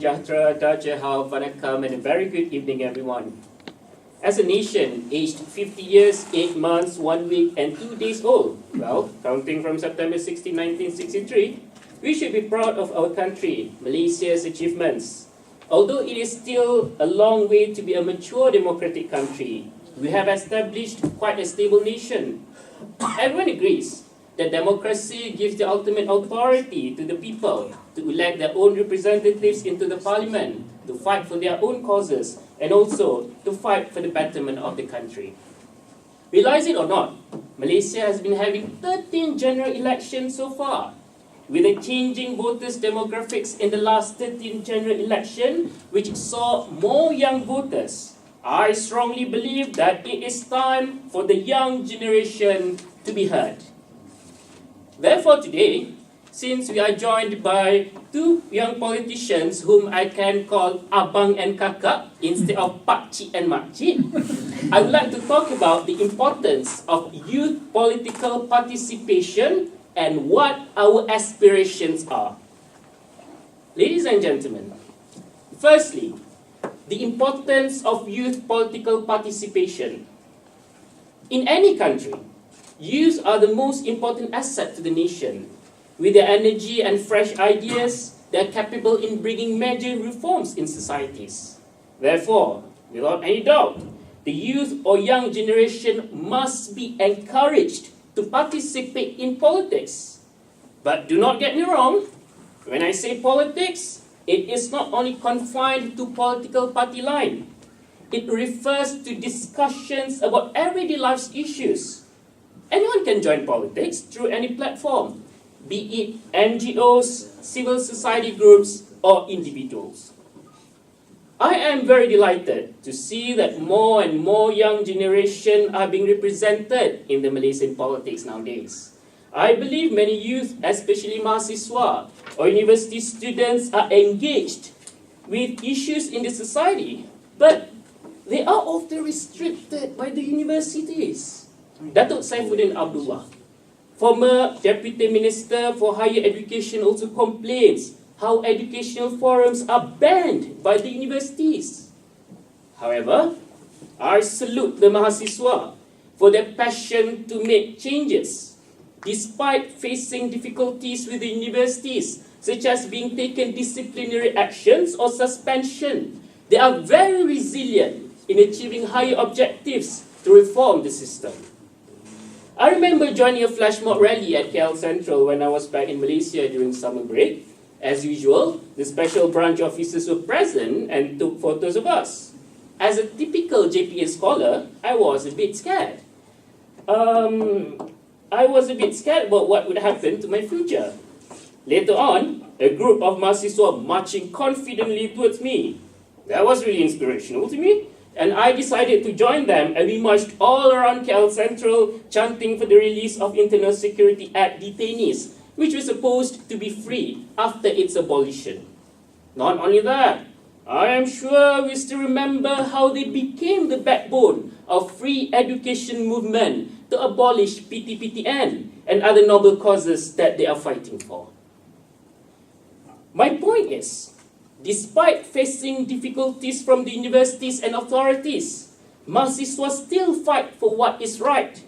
Jatra, Dajahao, Vanakkam, and a very good evening, everyone. As a nation, aged 50 years, 8 months, 1 week, and 2 days old, well, counting from September 16, 1963, we should be proud of our country, Malaysia's achievements. Although it is still a long way to be a mature democratic country, we have established quite a stable nation. Everyone agrees that democracy gives the ultimate authority to the people to elect their own representatives into the parliament, to fight for their own causes, and also to fight for the betterment of the country. Realize it or not, Malaysia has been having 13 general elections so far. With the changing voters' demographics in the last 13 general election, which saw more young voters, I strongly believe that it is time for the young generation to be heard. Therefore today, since we are joined by two young politicians whom I can call Abang and Kakak instead of Pakcik and Makcik, I would like to talk about the importance of youth political participation and what our aspirations are. Ladies and gentlemen, firstly, the importance of youth political participation. In any country, youth are the most important asset to the nation. With their energy and fresh ideas, they are capable in bringing major reforms in societies. Therefore, without any doubt, the youth or young generation must be encouraged to participate in politics. But do not get me wrong, when I say politics, it is not only confined to political party line. It refers to discussions about everyday life's issues. Anyone can join politics through any platform, be it NGOs, civil society groups, or individuals. I am very delighted to see that more and more young generation are being represented in the Malaysian politics nowadays. I believe many youth, especially mahasiswa or university students, are engaged with issues in the society, but they are often restricted by the universities. Datuk Saifuddin Abdullah, former Deputy Minister for Higher Education, also complains how educational forums are banned by the universities. However, I salute the mahasiswa for their passion to make changes. Despite facing difficulties with the universities, such as being taken disciplinary actions or suspension, they are very resilient in achieving higher objectives to reform the system. I remember joining a flash mob rally at KL Central when I was back in Malaysia during summer break. As usual, the special branch officers were present and took photos of us. As a typical JPA scholar, I was a bit scared. I was a bit scared about what would happen to my future. Later on, a group of mahasiswa marching confidently towards me. That was really inspirational to me. And I decided to join them, and we marched all around KL Central chanting for the release of Internal Security Act detainees, which was supposed to be free after its abolition. Not only that, I am sure we still remember how they became the backbone of free education movement to abolish PTPTN and other noble causes that they are fighting for. My point is, despite facing difficulties from the universities and authorities, mahasiswa still fight for what is right.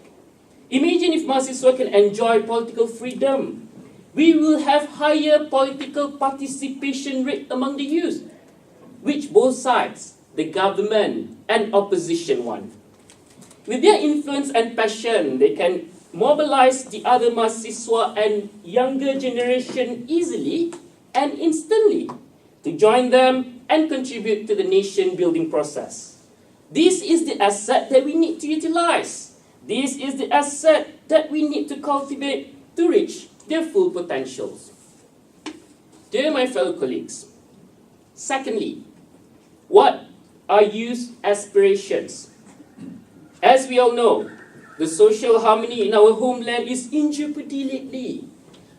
Imagine if mahasiswa can enjoy political freedom. We will have higher political participation rate among the youth, which both sides, the government and opposition, want. With their influence and passion, they can mobilize the other mahasiswa and younger generation easily and instantly to join them and contribute to the nation-building process. This is the asset that we need to utilize. This is the asset that we need to cultivate to reach their full potentials. Dear my fellow colleagues, secondly, what are youth aspirations? As we all know, the social harmony in our homeland is in jeopardy lately.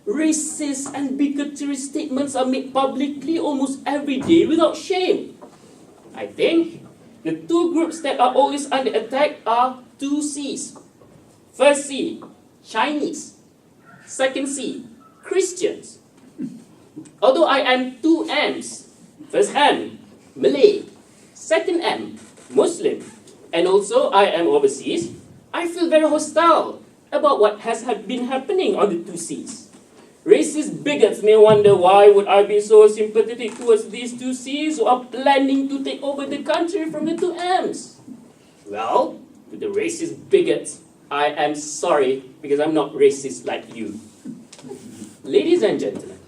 Racist and bigotry statements are made publicly almost every day without shame. I think the two groups that are always under attack are two C's. First C, Chinese. Second C, Christians. Although I am two M's, First M, Malay. Second M, Muslim. And also I am overseas. I feel very hostile about what has been happening on the two Cs. Racist bigots may wonder why would I be so sympathetic towards these two Cs who are planning to take over the country from the two Ms. Well, to the racist bigots, I am sorry because I'm not racist like you. Ladies and gentlemen,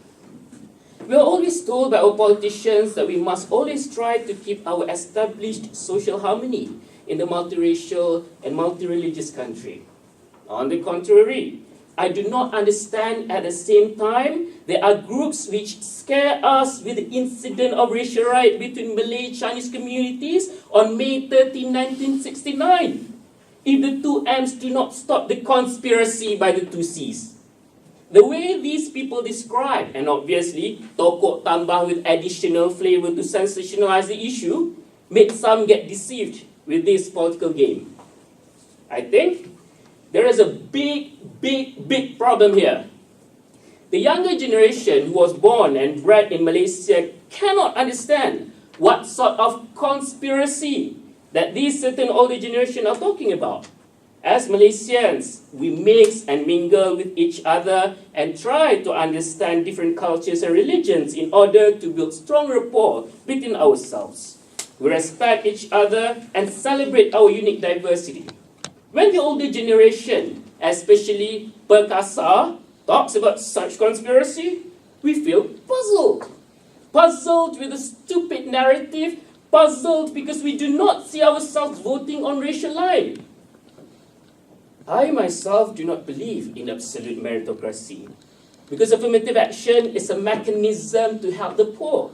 we are always told by our politicians that we must always try to keep our established social harmony in the multiracial and multireligious country. On the contrary, I do not understand at the same time there are groups which scare us with the incident of racial riot between Malay Chinese communities on May 13, 1969. If the two M's do not stop the conspiracy by the two C's. The way these people describe, and obviously tokok tambah with additional flavor to sensationalize the issue, made some get deceived with this political game. I think there is a big problem here. The younger generation who was born and bred in Malaysia cannot understand what sort of conspiracy that these certain older generation are talking about. As Malaysians, we mix and mingle with each other and try to understand different cultures and religions in order to build strong rapport between ourselves. We respect each other and celebrate our unique diversity. When the older generation, especially Perkasa, talks about such conspiracy, we feel puzzled. Puzzled with a stupid narrative, puzzled because we do not see ourselves voting on racial line. I myself do not believe in absolute meritocracy because affirmative action is a mechanism to help the poor.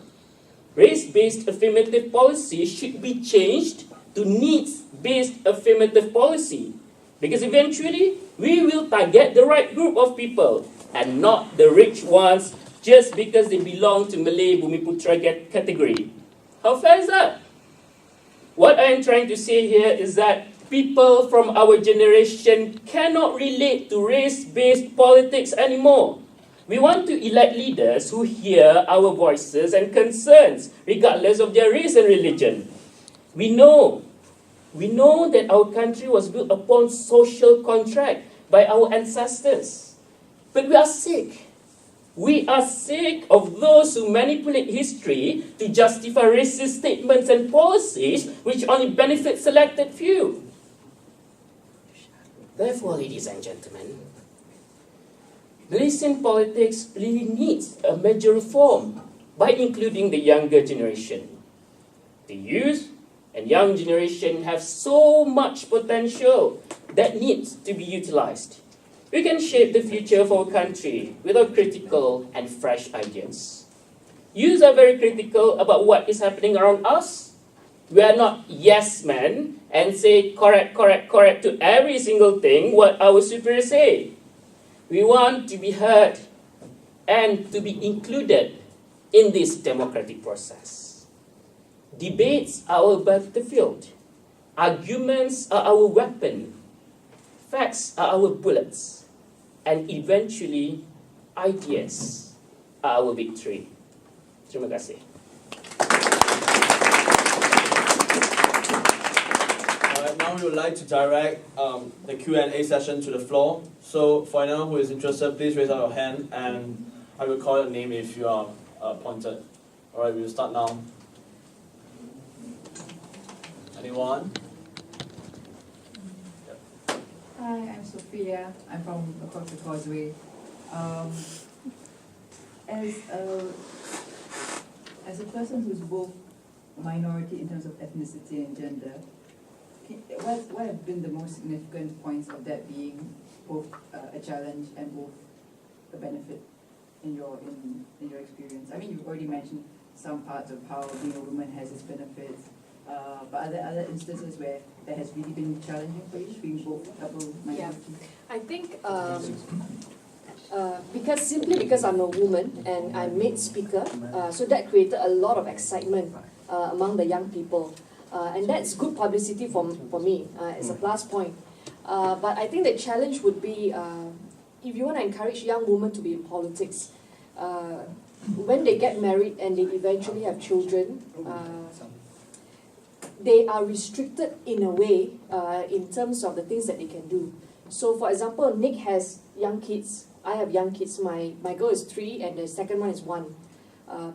Race-based affirmative policy should be changed to needs-based affirmative policy because eventually we will target the right group of people and not the rich ones just because they belong to Malay Bumiputra category. How fair is that? What I am trying to say here is that people from our generation cannot relate to race-based politics anymore. We want to elect leaders who hear our voices and concerns, regardless of their race and religion. We know that our country was built upon social contract by our ancestors. But we are sick. We are sick of those who manipulate history to justify racist statements and policies which only benefit selected few. Therefore, ladies and gentlemen, Malaysian politics really needs a major reform by including the younger generation. The youth and young generation have so much potential that needs to be utilized. We can shape the future of our country with our critical and fresh ideas. Youths are very critical about what is happening around us. We are not yes men and say correct to every single thing what our superiors say. We want to be heard and to be included in this democratic process. Debates are our battlefield. Arguments are our weapon. Facts are our bullets. And eventually, ideas are our victory. Terima kasih. Now we would like to direct the Q&A session to the floor. So for anyone who is interested, please raise out your hand and I will call your name if you are appointed. Alright, we will start now. Anyone? Yep. Hi, I'm Sophia. I'm from across the causeway. As a person who's both minority in terms of ethnicity and gender, what have been the most significant points of that being both a challenge and both a benefit in your experience? I mean, you've already mentioned some parts of how being a woman has its benefits, but are there other instances where that has really been challenging for you, being both double minority? Yeah, I think because I'm a woman and I'm made speaker, so that created a lot of excitement among the young people. And that's good publicity for me. It's a plus point. But I think the challenge would be if you want to encourage young women to be in politics, when they get married and they eventually have children, they are restricted in a way in terms of the things that they can do. So for example, Nick has young kids, I have young kids, my girl is 3 and the second one is 1.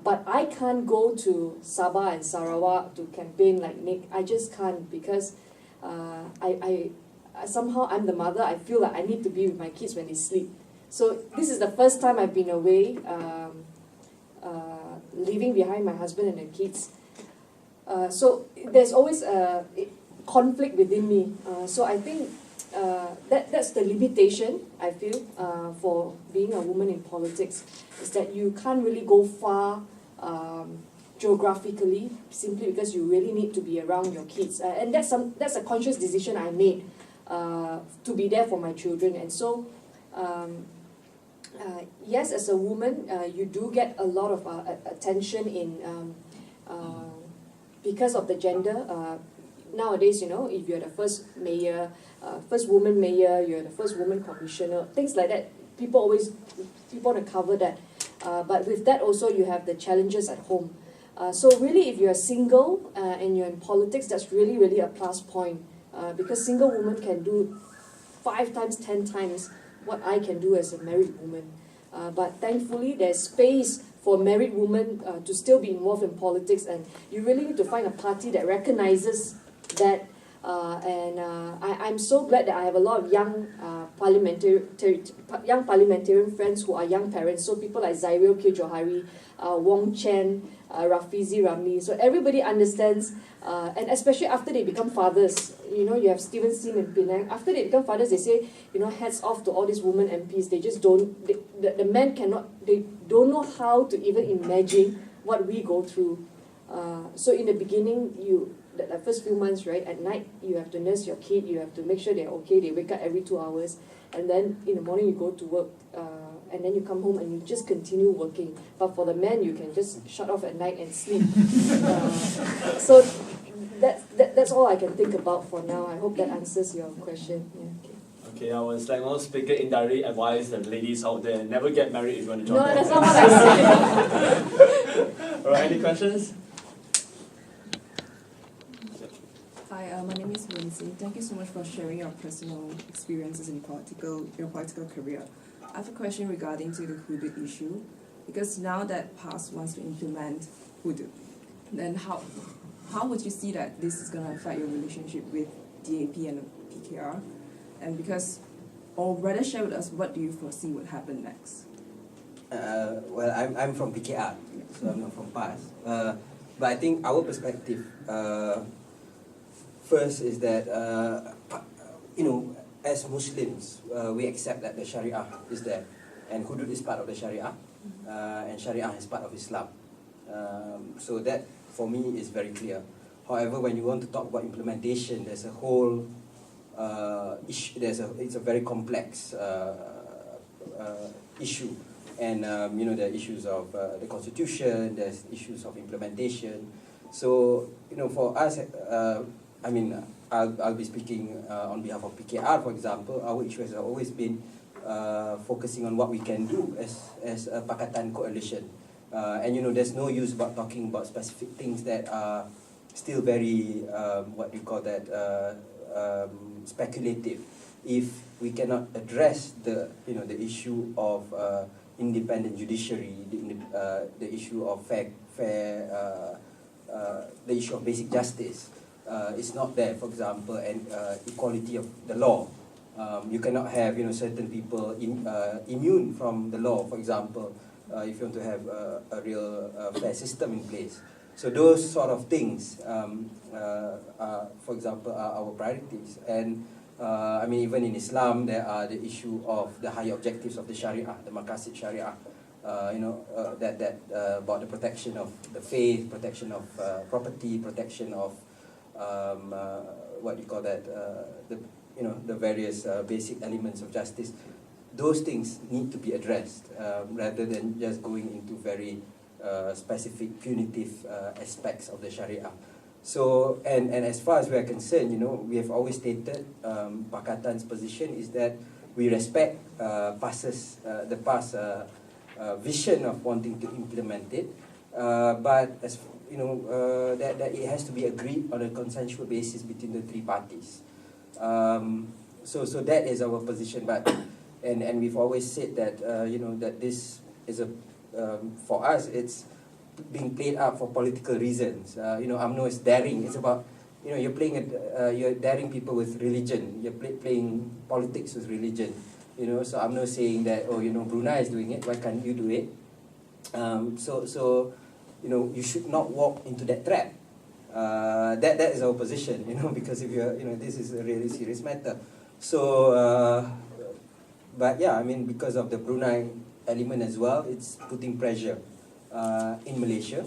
But I can't go to Sabah and Sarawak to campaign like Nick. I just can't, because I somehow I'm the mother. I feel like I need to be with my kids when they sleep. So this is the first time I've been away, leaving behind my husband and the kids. So there's always a conflict within me. So I think that's the limitation, I feel, for being a woman in politics, is that you can't really go far geographically, simply because you really need to be around your kids. And that's a conscious decision I made, to be there for my children. And so, yes, as a woman, you do get a lot of attention in because of the gender. Nowadays, if you're the first mayor, first woman mayor, you're the first woman commissioner, things like that, people want to cover that. But with that also, you have the challenges at home. So really, if you're single and you're in politics, that's really, really a plus point, because single women can do 5 times, 10 times what I can do as a married woman. But thankfully, there's space for married women to still be involved in politics, and you really need to find a party that recognizes that. I'm so glad that I have a lot of young parliamentarian friends who are young parents. So people like Zairil K. Johari, Wong Chen, Rafizi Ramli. So everybody understands, and especially after they become fathers. You have Stephen Sim and Penang. After they become fathers, they say, hats off to all these women MPs. They just don't. The men cannot. They don't know how to even imagine what we go through. So in the beginning, the first few months, right, at night, you have to nurse your kid, you have to make sure they're okay, they wake up every 2 hours, and then in the morning you go to work, and then you come home and you just continue working. But for the men, you can just shut off at night and sleep. So that's all I can think about for now. I hope that answers your question. Yeah, okay. Okay, our Selangor speaker indirectly advised the ladies out there, never get married if you want to join. No, that's not what I said. Alright, any questions? Hi, my name is Lindsay. Thank you so much for sharing your personal experiences in your political career. I have a question regarding to the hudud issue, because now that PAS wants to implement hudud, then how would you see that this is going to affect your relationship with DAP and PKR? And or rather share with us, what do you foresee would happen next? Well, I'm from PKR, so I'm not from PAS. But I think our perspective, first is that, as Muslims, we accept that the Sharia is there, and hudud is part of the Sharia, and Sharia is part of Islam. So that, for me, is very clear. However, when you want to talk about implementation, there's a whole issue. It's a very complex issue, and there are issues of the constitution. There's issues of implementation. So for us. I'll be speaking on behalf of PKR, for example. Our issue has always been focusing on what we can do as a Pakatan coalition. And there's no use about talking about specific things that are still very, speculative. If we cannot address the issue of independent judiciary, the issue of fair the issue of basic justice. It's not there, for example, and equality of the law. You cannot have certain people immune from the law, for example, if you want to have a real fair system in place. So those sort of things, for example, are our priorities. And even in Islam, there are the issue of the higher objectives of the Sharia, the Maqasid Sharia. That about the protection of the faith, protection of property, protection of the various basic elements of justice. Those things need to be addressed rather than just going into very specific punitive aspects of the Sharia. So, and as far as we are concerned, we have always stated Pakatan's position is that we respect the PAS vision of wanting to implement it, but as that it has to be agreed on a consensual basis between the three parties. So that is our position, but and we've always said that that this is for us it's being played up for political reasons. UMNO is daring. It's about you're playing you're daring people with religion. You're playing politics with religion. So UMNO is saying that Brunei is doing it. Why can't you do it? So you should not walk into that trap. That is our position, because if you're, this is a really serious matter. So, but yeah, I mean, because of the Brunei element as well, it's putting pressure in Malaysia,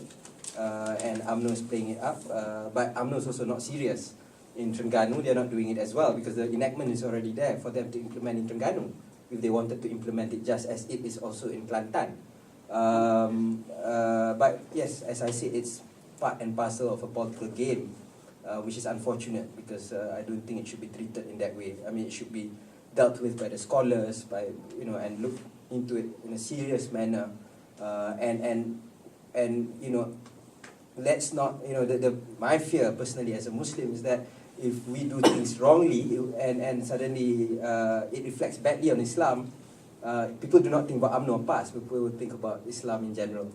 and UMNO is playing it up. But UMNO is also not serious. In Terengganu, they're not doing it as well, because the enactment is already there for them to implement in Terengganu, if they wanted to implement it just as it is also in Kelantan. But yes, as I said, it's part and parcel of a political game, which is unfortunate, because I don't think it should be treated in that way. I mean, it should be dealt with by the scholars, and look into it in a serious manner, and let's not, my fear personally as a Muslim is that if we do things wrongly and suddenly it reflects badly on Islam, people do not think about UMNO or PAS, people will think about Islam in general.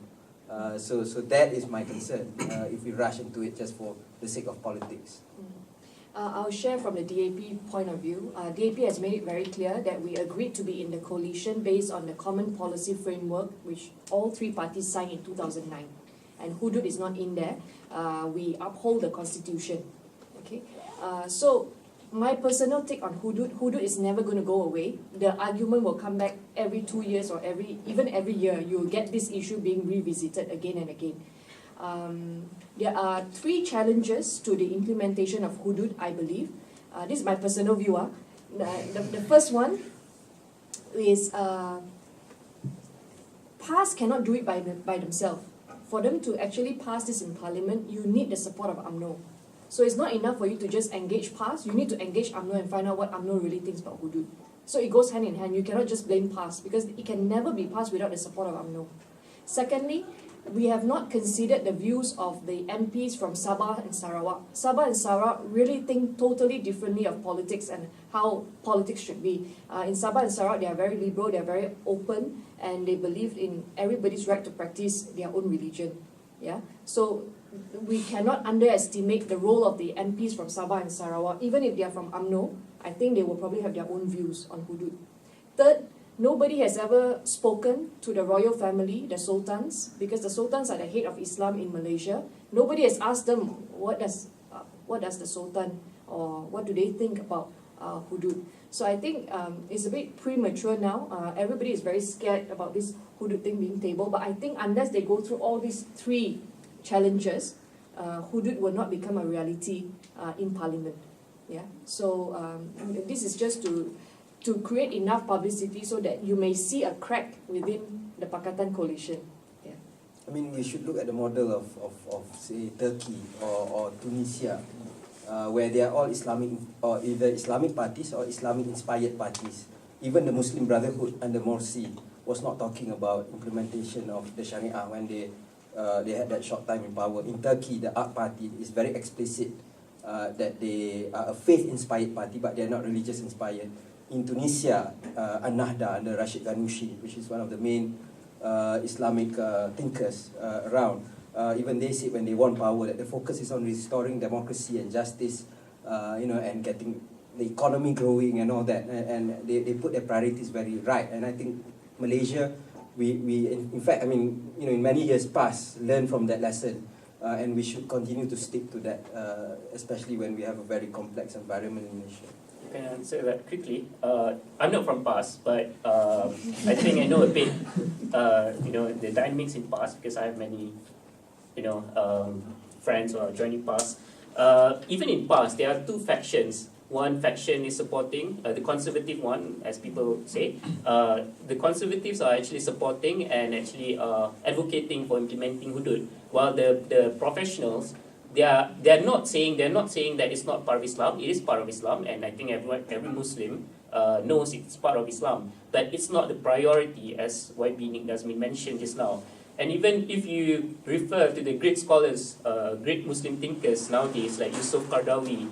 So that is my concern, if we rush into it just for the sake of politics. I'll share from the DAP point of view. DAP has made it very clear that we agreed to be in the coalition based on the common policy framework, which all three parties signed in 2009. And Hudud is not in there. We uphold the constitution. Okay. So my personal take on Hudud is never going to go away. The argument will come back every 2 years or even every year. You will get this issue being revisited again and again. There are three challenges to the implementation of Hudud, I believe. This is my personal view. The first one is PAS cannot do it by themselves. For them to actually pass this in Parliament, you need the support of UMNO. So it's not enough for you to just engage PAS. You need to engage UMNO and find out what UMNO really thinks about Hudud. So it goes hand in hand. You cannot just blame PAS, because it can never be passed without the support of UMNO. Secondly, we have not considered the views of the MPs from Sabah and Sarawak. Sabah and Sarawak really think totally differently of politics and how politics should be. In Sabah and Sarawak, they are very liberal, they are very open, and they believe in everybody's right to practice their own religion. Yeah, so we cannot underestimate the role of the MPs from Sabah and Sarawak. Even if they are from UMNO, I think they will probably have their own views on Hudud. Third, nobody has ever spoken to the royal family, the sultans, because the sultans are the head of Islam in Malaysia. Nobody has asked them what does the sultan, or what do they think about Hudud. So I think it's a bit premature now. Everybody is very scared about this Hudud thing being tabled, but I think unless they go through all these three challenges, Hudud will not become a reality in Parliament. Yeah. So this is just to create enough publicity so that you may see a crack within the Pakatan coalition. Yeah. I mean, we should look at the model of say, Turkey or Tunisia, where they are all Islamic, or either Islamic parties or Islamic-inspired parties. Even the Muslim Brotherhood under Morsi was not talking about implementation of the Sharia when they had that short time in power. In Turkey, the AK Party is very explicit that they are a faith-inspired party, but they are not religious-inspired. In Tunisia, An-Nahda under Rashid Ghannouchi, which is one of the main Islamic thinkers around, even they said when they won power that the focus is on restoring democracy and justice, and getting the economy growing and all that, and they put their priorities very right. And I think Malaysia, we in fact, I mean, in many years past, learned from that lesson, and we should continue to stick to that, especially when we have a very complex environment in Malaysia. You can answer that quickly. I'm not from PAS, but I think I know a bit, the dynamics in PAS, because I have many, friends who are joining PAS. Even in PAS, there are two factions. One faction is supporting, the conservative one, as people say. The conservatives are actually supporting and actually advocating for implementing Hudud, while the professionals, they're not saying that it's not part of Islam. It is part of Islam, and I think every Muslim knows it's part of Islam, but it's not the priority as YB Nazmi mentioned just now. And even if you refer to the great scholars, great Muslim thinkers nowadays like Yusuf Qaradawi,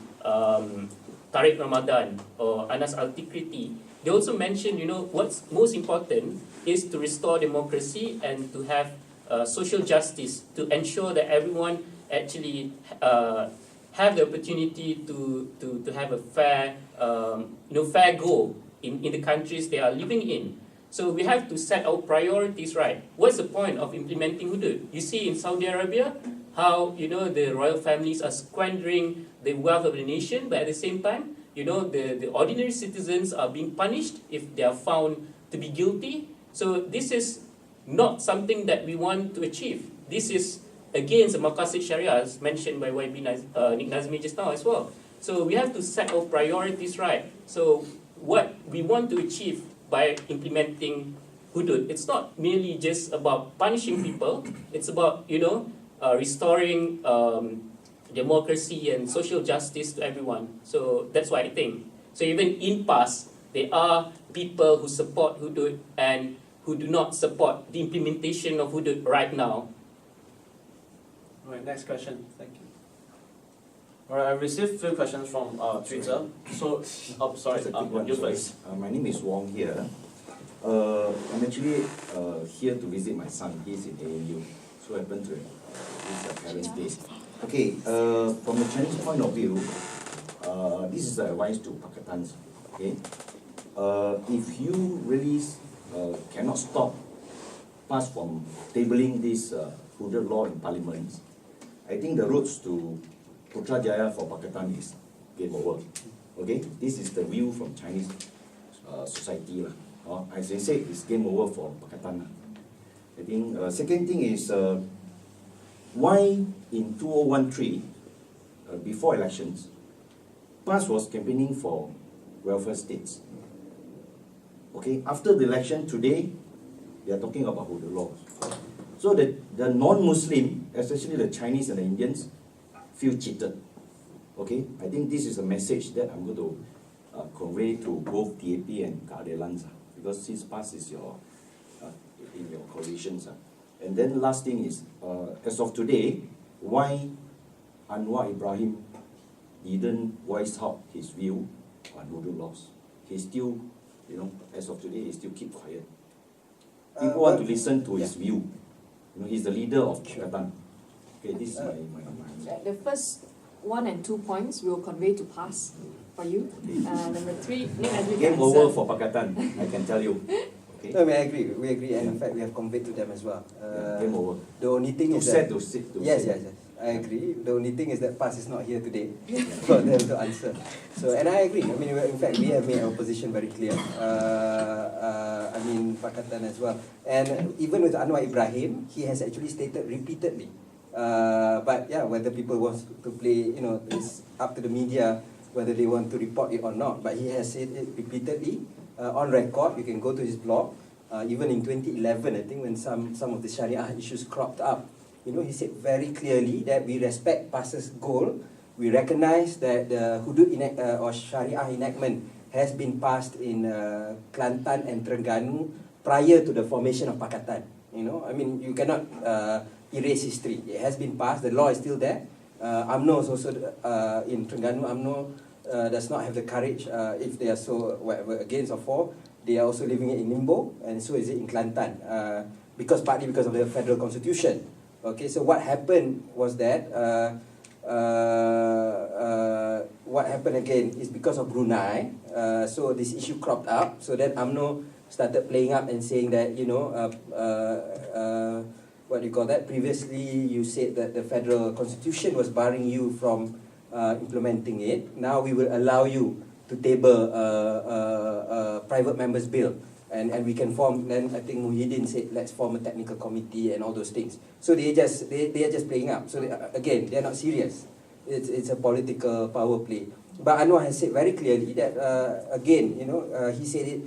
Tariq Ramadan, or Anas Al-Tikriti, they also mention, what's most important is to restore democracy and to have social justice, to ensure that everyone actually have the opportunity to have a fair, fair go in the countries they are living in. So we have to set our priorities right. What's the point of implementing hudud? You see in Saudi Arabia how the royal families are squandering the wealth of the nation, but at the same time, the ordinary citizens are being punished if they are found to be guilty. So this is not something that we want to achieve. This is against the Maqasid Sharia, as mentioned by YB Nazmi just now as well. So we have to set our priorities right. So what we want to achieve by implementing hudud, it's not merely just about punishing people. It's about restoring democracy and social justice to everyone. So that's what I think. So even in past, there are people who support hudud and who do not support the implementation of hudud right now. All right, next question. Thank you. All right, I received a few questions from Twitter. So, sorry, Just a quick one, you sorry. first. My name is Wong here. I'm actually here to visit my son. He's in ANU. So I happen to visit Parents' Day. Okay, from the Chinese point of view, this is the advice to Pakistans. Okay, if you really cannot stop us from tabling this hudud law in Parliament, I think the roads to Putrajaya for Pakistan is game over. Okay, this is the view from Chinese society. As I said, it's game over for Pakistan. I think second thing is why in 2013, before elections, PAS was campaigning for welfare states. Okay, after the election today, they are talking about hudud laws. So the non-Muslim, especially the Chinese and the Indians, feel cheated. Okay, I think this is a message that I'm going to convey to both TAP and Keadilan, because since PAS is in your coalitions. And then last thing is, as of today, why Anwar Ibrahim didn't voice out his view on hudud laws? He still, as of today, he still keep quiet. People want to listen to his view. He's the leader of Pakistan. Okay, this is my The first 1 and 2 points we will convey to PAS for you. Number 3, game over for Pakistan, I can tell you. Okay. No, we agree, and in fact we have conveyed to them as well. Game over. The only thing Too is sad that to sit. yes, I agree. The only thing is that PAS is not here today for them to answer. So, and I agree. I mean, in fact, we have made our position very clear. Pakistan as well. And even with Anwar Ibrahim, he has actually stated repeatedly. But yeah, whether people want to play, it's up to the media whether they want to report it or not. But he has said it repeatedly on record. You can go to his blog. Even in 2011, I think, when some of the Sharia issues cropped up, he said very clearly that we respect PAS's goal. We recognize that the hudud or Sharia enactment has been passed in Kelantan and Terengganu prior to the formation of Pakatan. You cannot erase history. It has been passed. The law is still there. UMNO is also in Terengganu. UMNO does not have the courage, if they are so against or for, they are also living it in limbo, and so is it in Kelantan, partly because of the federal constitution. Okay, so what happened was that what happened again is because of Brunei. So this issue cropped up. So then UMNO started playing up and saying that what do you call that? Previously, you said that the federal constitution was barring you from implementing it. Now we will allow you to table a private members bill, and we can form. Then I think Muhyiddin said, let's form a technical committee and all those things. So they are just playing up. So again, they are not serious. It's a political power play. But Anwar has said very clearly that again, he said it.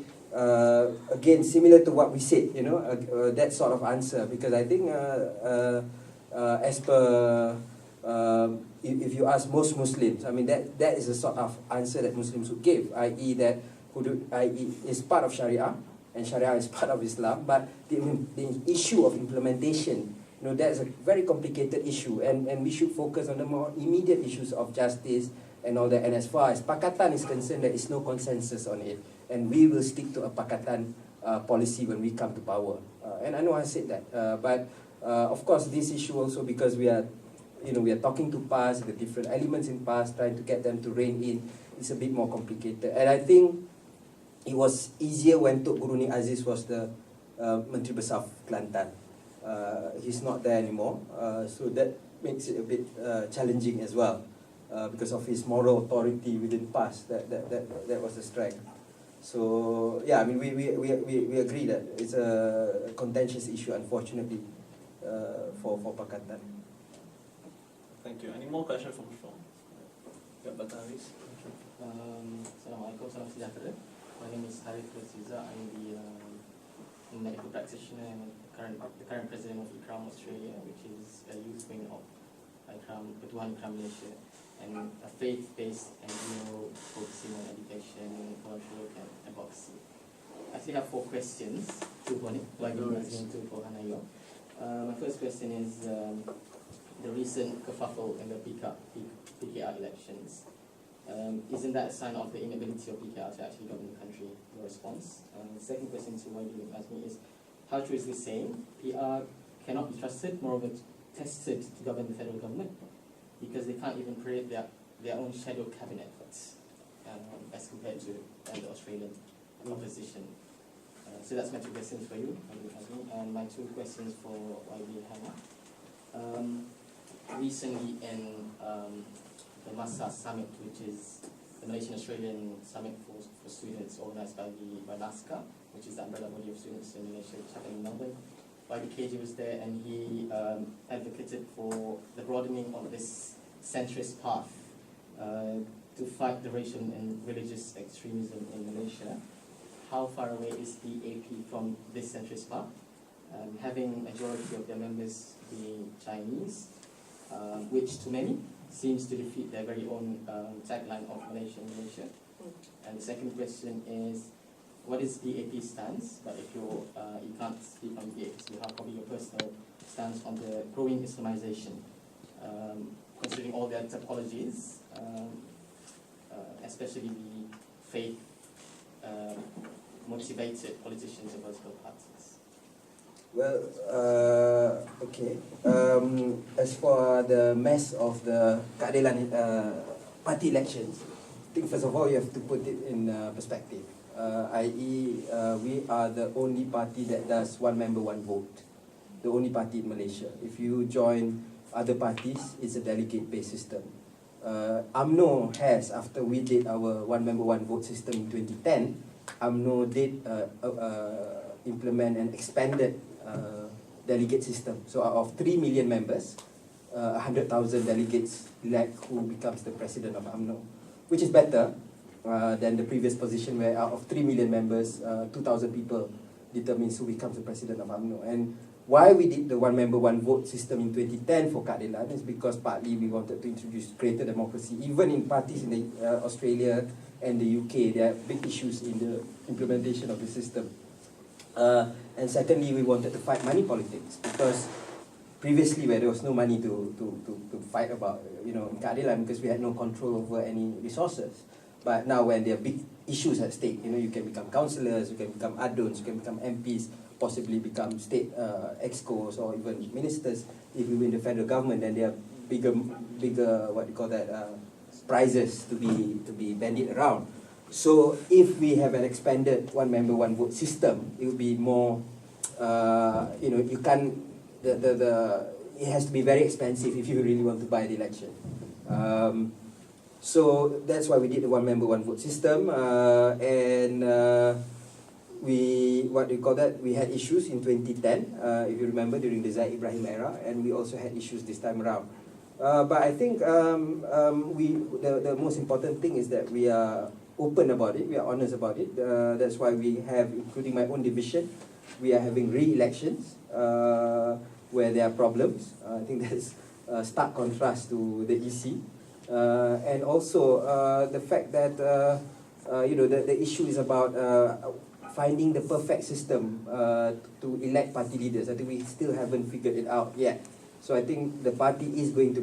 Again, similar to what we said, that sort of answer, because I think as per if you ask most Muslims, that is the sort of answer that Muslims would give, i.e. that is part of Sharia, and Sharia is part of Islam, but the issue of implementation, that's a very complicated issue, and we should focus on the more immediate issues of justice and all that. And as far as Pakatan is concerned, there is no consensus on it, and we will stick to a Pakatan policy when we come to power. And I know I said that, but of course this issue also, because we are talking to PAS, the different elements in PAS, trying to get them to rein in, it's a bit more complicated. And I think it was easier when Tok Guru Ni Aziz was the Menteri Besar Kelantan. He's not there anymore, so that makes it a bit challenging as well, because of his moral authority within PAS. That was the strength. So yeah, I mean we agree that it's a contentious issue, unfortunately, for Pakatan. Thank you. Any more questions from the floor? Yeah, Bataris. Assalamualaikum, salam sejahtera. My name is Harith Rasiza. I'm the medical practitioner and the current president of IKRAM Australia, which is a youth wing of IKRAM, Ketuhan IKRAM Malaysia, and a faith-based NGO focusing on education, voluntary work, and advocacy. I actually have 4 questions. 2 for Nazmi and 2 for Yeoh. My first question is the recent kerfuffle in the PKR elections. Isn't that a sign of the inability of PKR to actually govern the country? Your response. The second question to Nazmi is, how true is this saying? PR cannot be trusted, moreover tested to govern the federal government, because they can't even create their own shadow cabinet as compared to the Australian opposition. So that's my 2 questions for you, Nazmi, and my 2 questions for YB Hannah. Recently in the MASA Summit, which is the Malaysian Australian Summit for Students, organised by NASCA, which is the umbrella body of students in Malaysia, which happened in Melbourne. YBKJ was there, and he advocated for the broadening of this centrist path to fight the racial and religious extremism in Malaysia. How far away is the AP from this centrist path? Having a majority of their members being Chinese, which to many seems to defeat their very own tagline of Malaysia in Malaysia. And the second question is, what is BAP's stance? But if you can't speak on BAP's behalf, probably your personal stance on the growing Islamization, considering all their topologies, especially the faith motivated politicians and political parties. Well, okay. As for the mess of the keadilan party elections, I think first of all you have to put it in perspective. I.e., we are the only party that does one member, one vote. The only party in Malaysia. If you join other parties, it's a delegate-based system. UMNO has, after we did our one member, one vote system in 2010, UMNO did implement an expanded delegate system. So out of 3 million members, 100,000 delegates elect who becomes the president of UMNO, which is better than the previous position where out of 3 million members, 2,000 people determines who becomes the president of UMNO. And why we did the one member, one vote system in 2010 for keadilan is because partly we wanted to introduce greater democracy. Even in parties in Australia and the UK, there are big issues in the implementation of the system. And secondly, we wanted to fight money politics, because previously where there was no money to fight about, in keadilan, because we had no control over any resources. But now when there are big issues at stake, you can become councillors, you can become aduns, you can become MPs, possibly become state excos or even ministers. If you win the federal government, then there are bigger prizes to be bandied around. So if we have an expanded one member, one vote system, it will be more, you can't, it has to be very expensive if you really want to buy the election. So that's why we did the one member, one vote system, and we had issues in 2010, if you remember, during the Zaid Ibrahim era, and we also had issues this time around. But I think the most important thing is that we are open about it, we are honest about it. That's why we have, including my own division, we are having re-elections where there are problems. I think that's a stark contrast to the EC. And also the fact that the issue is about finding the perfect system to elect party leaders. I think we still haven't figured it out yet. So I think the party is going to